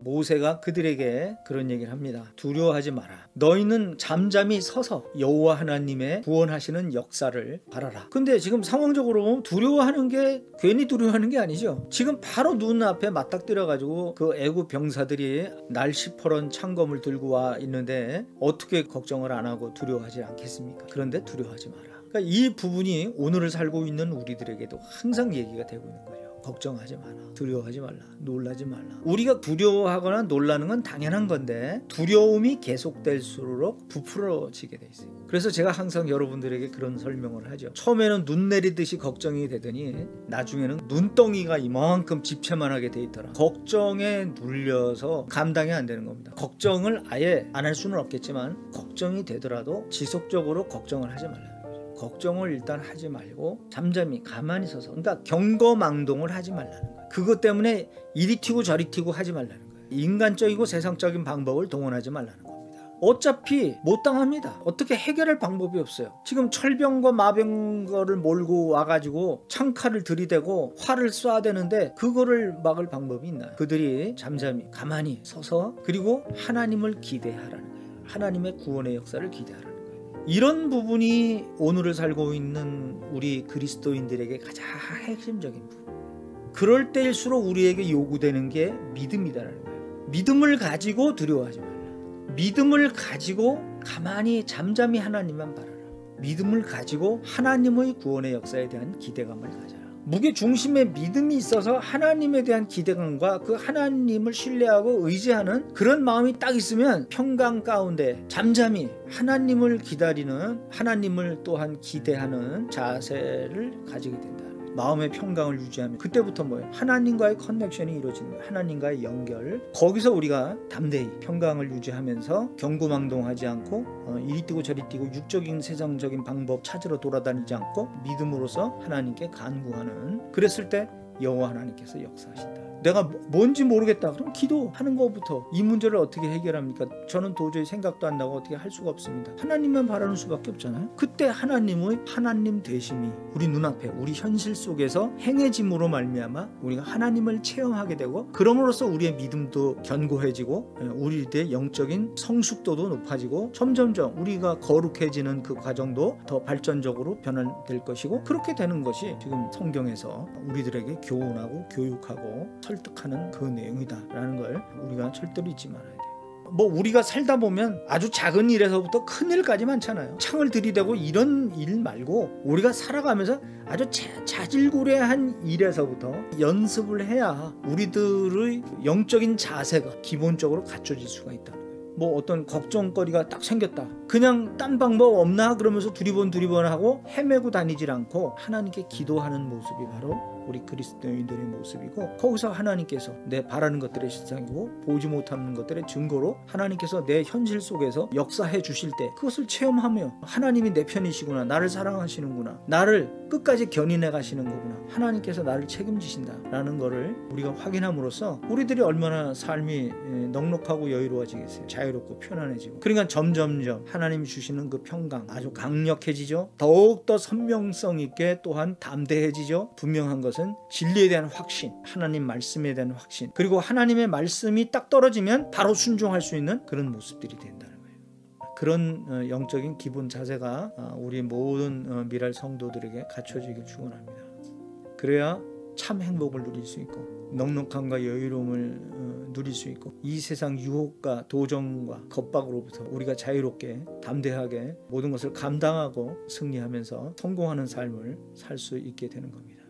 모세가 그들에게 그런 얘기를 합니다. 두려워하지 마라. 너희는 잠잠히 서서 여호와 하나님의 구원하시는 역사를 바라라. 근데 지금 상황적으로 보면 두려워하는 게 괜히 두려워하는 게 아니죠. 지금 바로 눈앞에 맞닥뜨려 가지고 그 애국 병사들이 날시퍼런 창검을 들고 와 있는데 어떻게 걱정을 안 하고 두려워하지 않겠습니까? 그런데 두려워하지 마라. 그러니까 이 부분이 오늘을 살고 있는 우리들에게도 항상 얘기가 되고 있는 거죠. 걱정하지 마라. 두려워하지 말라. 놀라지 말라. 우리가 두려워하거나 놀라는 건 당연한 건데 두려움이 계속될수록 부풀어지게 돼 있어요. 그래서 제가 항상 여러분들에게 그런 설명을 하죠. 처음에는 눈 내리듯이 걱정이 되더니 나중에는 눈덩이가 이만큼 집채만하게 돼 있더라. 걱정에 눌려서 감당이 안 되는 겁니다. 걱정을 아예 안 할 수는 없겠지만 걱정이 되더라도 지속적으로 걱정을 하지 말라. 걱정을 일단 하지 말고 잠잠히 가만히 서서, 그러니까 경거망동을 하지 말라는 거예요. 그것 때문에 이리 튀고 저리 튀고 하지 말라는 거예요. 인간적이고 세상적인 방법을 동원하지 말라는 겁니다. 어차피 못 당합니다. 어떻게 해결할 방법이 없어요. 지금 철병과 마병거를 몰고 와가지고 창칼을 들이대고 활을 쏴야 되는데 그거를 막을 방법이 있나요? 그들이 잠잠히 가만히 서서 그리고 하나님을 기대하라는 거예요. 하나님의 구원의 역사를 기대하라는 거예요. 이런 부분이 오늘을 살고 있는 우리 그리스도인들에게 가장 핵심적인 부분. 그럴 때일수록 우리에게 요구되는 게 믿음이다라는 거예요. 믿음을 가지고 두려워하지 말라. 믿음을 가지고 가만히 잠잠히 하나님만 바라라. 믿음을 가지고 하나님의 구원의 역사에 대한 기대감을 가져라. 무게중심의 믿음이 있어서 하나님에 대한 기대감과 그 하나님을 신뢰하고 의지하는 그런 마음이 딱 있으면 평강 가운데 잠잠히 하나님을 기다리는, 하나님을 또한 기대하는 자세를 가지게 된다. 마음의 평강을 유지하면 그때부터 뭐예요? 하나님과의 커넥션이 이루어지는 거예요. 하나님과의 연결. 거기서 우리가 담대히 평강을 유지하면서 경구망동하지 않고 이리 뛰고 저리 뛰고 육적인 세상적인 방법 찾으러 돌아다니지 않고 믿음으로써 하나님께 간구하는, 그랬을 때 여호와 하나님께서 역사하신다. 내가 뭔지 모르겠다. 그럼 기도하는 것부터 이 문제를 어떻게 해결합니까? 저는 도저히 생각도 안 나고 어떻게 할 수가 없습니다. 하나님만 바라는 수밖에 없잖아요. 그때 하나님의 하나님 되심이 우리 눈앞에, 우리 현실 속에서 행해짐으로 말미암아 우리가 하나님을 체험하게 되고, 그럼으로써 우리의 믿음도 견고해지고 우리의 영적인 성숙도도 높아지고 점점점 우리가 거룩해지는 그 과정도 더 발전적으로 변화될 것이고, 그렇게 되는 것이 지금 성경에서 우리들에게 교훈하고 교육하고 설득하는 그 내용이다라는 걸 우리가 절대로 잊지 말아야 돼요. 뭐 우리가 살다 보면 아주 작은 일에서부터 큰 일까지 많잖아요. 창을 들이대고 이런 일 말고 우리가 살아가면서 아주 자질구레한 일에서부터 연습을 해야 우리들의 영적인 자세가 기본적으로 갖춰질 수가 있다는 거예요. 뭐 어떤 걱정거리가 딱 생겼다. 그냥 딴 방법 없나 그러면서 두리번 하고 헤매고 다니질 않고 하나님께 기도하는 모습이 바로 우리 그리스도인들의 모습이고, 거기서 하나님께서 내 바라는 것들의 실상이고 보지 못하는 것들의 증거로 하나님께서 내 현실 속에서 역사해 주실 때 그것을 체험하며 하나님이 내 편이시구나, 나를 사랑하시는구나, 나를 끝까지 견인해 가시는 거구나, 하나님께서 나를 책임지신다 라는 거를 우리가 확인함으로써 우리들이 얼마나 삶이 넉넉하고 여유로워지겠어요. 자유롭고 편안해지고. 그러니까 점점점 하나님이 주시는 그 평강 아주 강력해지죠. 더욱더 선명성 있게 또한 담대해지죠. 분명한 것은 진리에 대한 확신, 하나님 말씀에 대한 확신, 그리고 하나님의 말씀이 딱 떨어지면 바로 순종할 수 있는 그런 모습들이 된다는 거예요. 그런 영적인 기본 자세가 우리 모든 미랄 성도들에게 갖춰지길 축원합니다. 그래야 참 행복을 누릴 수 있고 넉넉함과 여유로움을 누릴 수 있고 이 세상 유혹과 도전과 겁박으로부터 우리가 자유롭게 담대하게 모든 것을 감당하고 승리하면서 성공하는 삶을 살 수 있게 되는 겁니다.